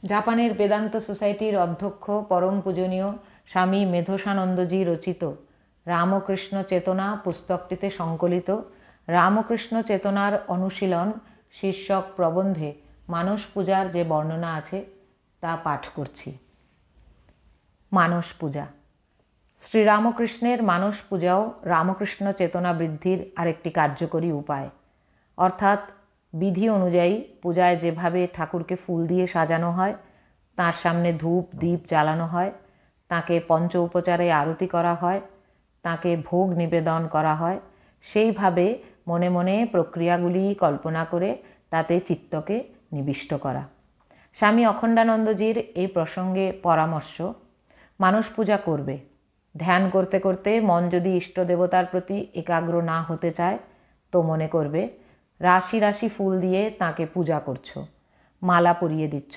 জাপানের বেদান্ত সোসাইটির অধ্যক্ষ পরম পূজনীয় স্বামী মেধসানন্দজি রচিত রামকৃষ্ণ চেতনা পুস্তকটিতে সংকলিত রামকৃষ্ণ চেতনার অনুশীলন শীর্ষক প্রবন্ধে মানস পূজার যে বর্ণনা আছে তা পাঠ করছি। মানস পূজা। শ্রীরামকৃষ্ণের মানস পূজাও রামকৃষ্ণ চেতনা বৃদ্ধির আরেকটি কার্যকরী উপায়। অর্থাৎ বিধি অনুযায়ী পূজায় যেভাবে ঠাকুরকে ফুল দিয়ে সাজানো হয়, তাঁর সামনে ধূপ দীপ জ্বালানো হয়, তাঁকে পঞ্চ উপচারে আরতি করা হয়, তাঁকে ভোগ নিবেদন করা হয়, সেইভাবে মনে মনে প্রক্রিয়াগুলি কল্পনা করে তাতে চিত্তকে নিবিষ্ট করা। স্বামী অখণ্ডানন্দজির এই প্রসঙ্গে পরামর্শ, মানস পূজা করবে, ধ্যান করতে করতে মন যদি ইষ্ট দেবতার প্রতি একাগ্র না হতে চায় তো মনে করবে রাশি রাশি ফুল দিয়ে তাঁকে পূজা করছো, মালা পরিয়ে দিচ্ছ,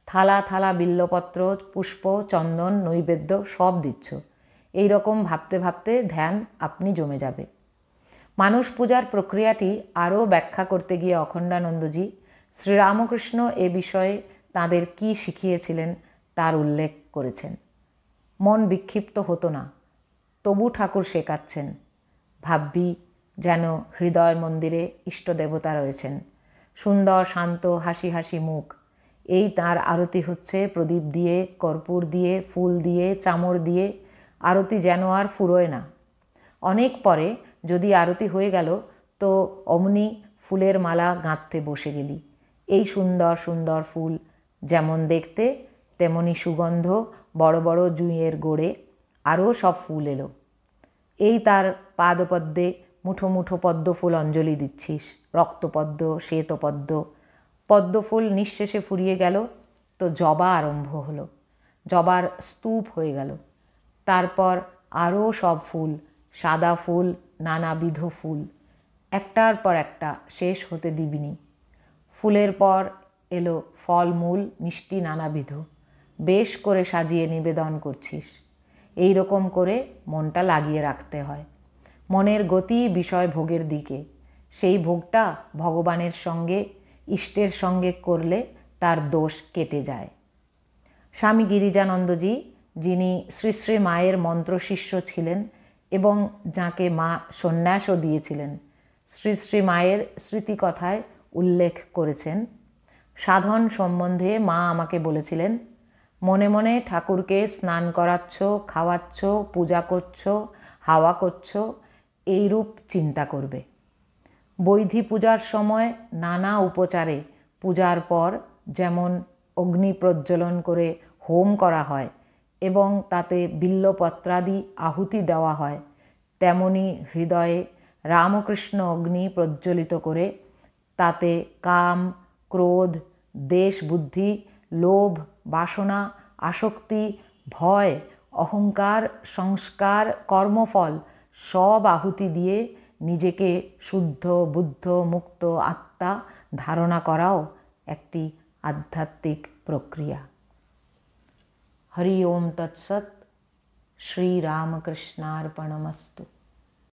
থালা থালা বিল্লপত্র পুষ্প চন্দন নৈবেদ্য সব দিচ্ছ। এই রকম ভাবতে ভাবতে ধ্যান আপনি জমে যাবে। মানস পূজার প্রক্রিয়াটি আরও ব্যাখ্যা করতে গিয়ে অখণ্ডানন্দজি শ্রীরামকৃষ্ণ এ বিষয়ে তাঁদের কি শিখিয়েছিলেন তার উল্লেখ করেছেন। মন বিক্ষিপ্ত হতো না, তবু ঠাকুর শেখাচ্ছেন। ভাববি যেন হৃদয় মন্দিরে ইষ্ট দেবতা রয়েছেন, সুন্দর শান্ত হাসি হাসি মুখ। এই তাঁর আরতি হচ্ছে প্রদীপ দিয়ে, কর্পূর দিয়ে, ফুল দিয়ে, চামর দিয়ে। আরতি যেন আর ফুরোয় না। অনেক পরে যদি আরতি হয়ে গেল তো অমনি ফুলের মালা গাঁথতে বসে গেলি। এই সুন্দর সুন্দর ফুল, যেমন দেখতে তেমনি সুগন্ধ, বড় বড় জুঁইয়ের গোড়ে আরও সব ফুল এলো। এই তার পাদপদ্মে মুঠো মুঠো পদ্মফুল অঞ্জলি দিচ্ছিস, রক্তপদ্ম শ্বেতপদ্ম। পদ্মফুল নিঃশেষে ফুরিয়ে গেল তো জবা আরম্ভ হলো, জবার স্তূপ হয়ে গেল। তারপর আরও সব ফুল, সাদা ফুল, নানাবিধ ফুল, একটার পর একটা শেষ হতে দিবিনি। ফুলের পর এলো ফলমূল মিষ্টি নানাবিধ, বেশ করে সাজিয়ে নিবেদন করছিস। এই রকম করে মনটা লাগিয়ে রাখতে হয়। মনের গতি বিষয় ভোগের দিকে। সেই ভোগটা ভগবানের সঙ্গে ইষ্টের সঙ্গে করলে তার দোষ কেটে যায়। স্বামী গিরিজানন্দজি, যিনি শ্রী শ্রী মায়ের মন্ত্রশিষ্য ছিলেন এবং যাকে মা সন্ন্যাসও দিয়েছিলেন, শ্রী শ্রী মায়ের স্মৃতিকথায় উল্লেখ করেছেন, সাধন সম্বন্ধে মা আমাকে বলেছিলেন, মনে মনে ঠাকুরকে স্নান করাচ্ছ, খাওয়াচ্ছ, পূজা করছ, হাওয়া করছ, এইরূপ চিন্তা করবে। বৈধি পূজার সময় নানা উপচারে পূজার পর যেমন অগ্নি প্রজ্বলন করে হোম করা হয় এবং তাতে বিল্লপত্রাদি আহুতি দেওয়া হয়, তেমনি হৃদয়ে রামকৃষ্ণ অগ্নি প্রজ্বলিত করে তাতে কাম, ক্রোধ, দেশ বুদ্ধি, লোভ, বাসনা, আসক্তি, ভয়, অহংকার, সংস্কার, কর্মফল সব আহুতি দিয়ে নিজেকে শুদ্ধ বুদ্ধ মুক্ত আত্মা ধারণা করাও একটি আধ্যাত্মিক প্রক্রিয়া। হরি ওম তৎসৎ। শ্রী রামকৃষ্ণার্পণমস্তু।